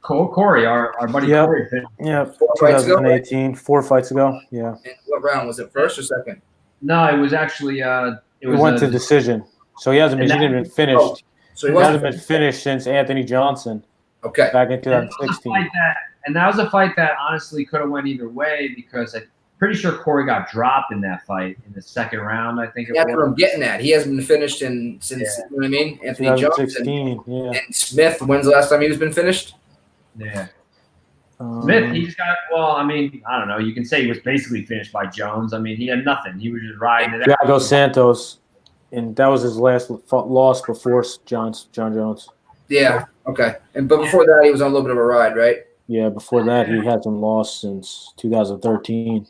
Corey, our buddy Corey. Yeah, 4 fights ago, 2018, 4 fights ago. Yeah. And what round was it? 1st or 2nd? No, it was actually It went to decision, so he hasn't been finished. So he hasn't been finished since Anthony Johnson. Okay. Back in 2016. And that was a fight that honestly could have went either way because I'm pretty sure Corey got dropped in that fight in the 2nd round. I think. That's what I'm getting at. He hasn't been finished since you know what I mean. Anthony Johnson. Yeah. And Smith. When's the last time he was been finished? Yeah. Smith, he's got. Well, I don't know. You can say he was basically finished by Jones. He had nothing. He was just riding it out. Thiago Santos, and that was his last loss before John Jones. Yeah. Okay. But before that, he was on a little bit of a ride, right? Yeah, before that, he hasn't lost since 2013.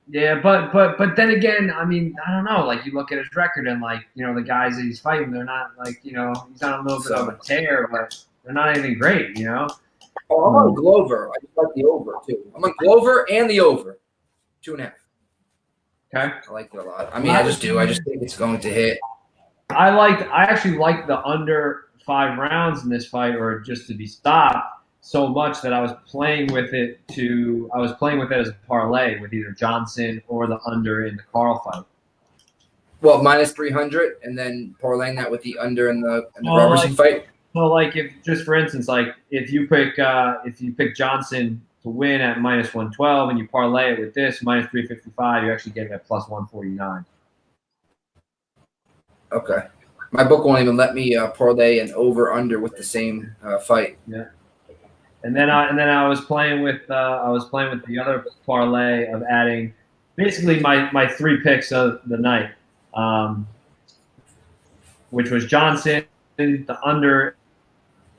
Yeah, but then again, I mean, I don't know. Like you look at his record and like the guys that he's fighting, they're not like he's on a little bit of a tear, but they're not anything great. Oh, I'm on Glover. I just like the over too. I'm on Glover and the over, 2.5. Okay. I like it a lot. I mean, I just do. I just think it's going to hit. I actually liked the under 5 rounds in this fight, or just to be stopped, so much that I was playing with it as a parlay with either Johnson or the under in the Carl fight. Well, minus 300, and then parlaying that with the under in the Robertson fight. So, like, if just for instance, like if you pick Johnson to win at minus 112 and you parlay it with this minus 355, you're actually getting at plus 149. Okay. My book won't even let me parlay an over under with the same fight. Yeah. And then I was playing with the other parlay of adding basically my 3 picks of the night, which was Johnson, the under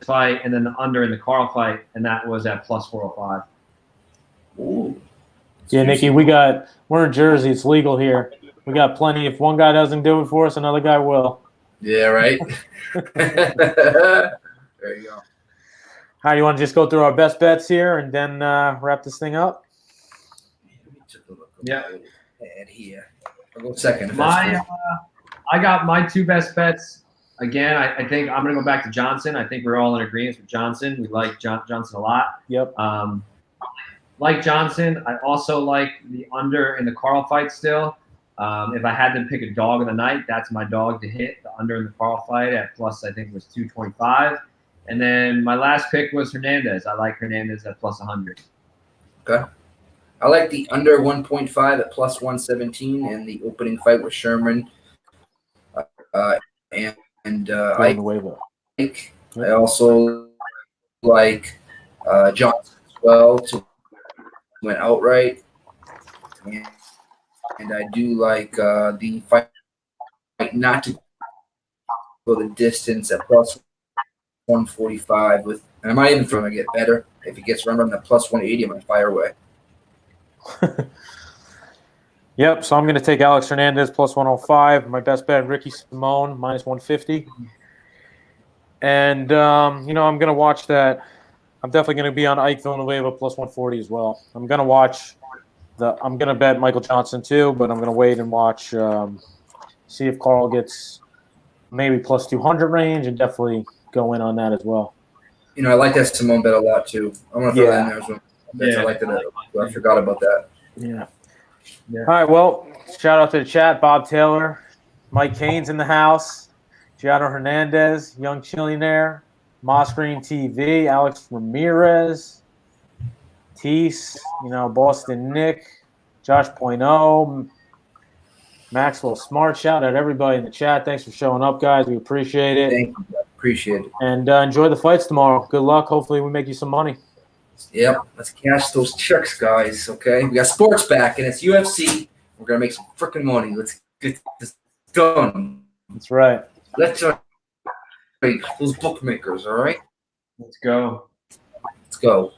fight, and then the under in the Carl fight, and that was at plus 405. Ooh. Yeah, Nikki, we're in Jersey. It's legal here. We got plenty. If one guy doesn't do it for us, another guy will. Yeah, right. There you go. How do you want to just go through our best bets here and then wrap this thing up? Yeah. And here, I'll go second. I got my 2 best bets. Again, I think I'm going to go back to Johnson. I think we're all in agreement with Johnson. We like Johnson a lot. Yep. Like Johnson, I also like the under in the Carl fight still. If I had to pick a dog of the night, that's my dog to hit, the under in the Carl fight at plus, I think it was 225. And then my last pick was Hernandez. I like Hernandez at plus 100. Okay. I like the under 1.5 at plus 117 and the opening fight with Sherman. I also like Johnson as well to win outright. And I do like the fight not to go the distance at plus 145 with, and I might even throw him to get better. If he gets run on the plus 180, I'm going to fire away. Yep, so I'm going to take Alex Hernandez plus 105. My best bet, Ricky Simone, minus 150. And, I'm going to watch that. I'm definitely going to be on Ike Villanueva plus 140 as well. I'm going to bet Michael Johnson too, but I'm going to wait and watch, see if Carl gets maybe plus 200 range, and definitely go in on that as well. I like that Simone bet a lot too. I'm going to throw that in there as well. I like that. I forgot about that. Yeah. All right, well, shout out to the chat. Bob Taylor, Mike Cain's in the house, Gianno Hernandez, Young Chillionaire, Moss Green TV, Alex Ramirez, Tease, Boston Nick, Josh Point O, Maxwell Smart. Shout out everybody in the chat. Thanks for showing up, guys. We appreciate it. Thank you. Appreciate it. And enjoy the fights tomorrow. Good luck. Hopefully we make you some money. Yep. Let's cash those checks, guys. Okay. We got sports back, and it's UFC. We're going to make some freaking money. Let's get this done. That's right. Let's those bookmakers, all right? Let's go. Let's go.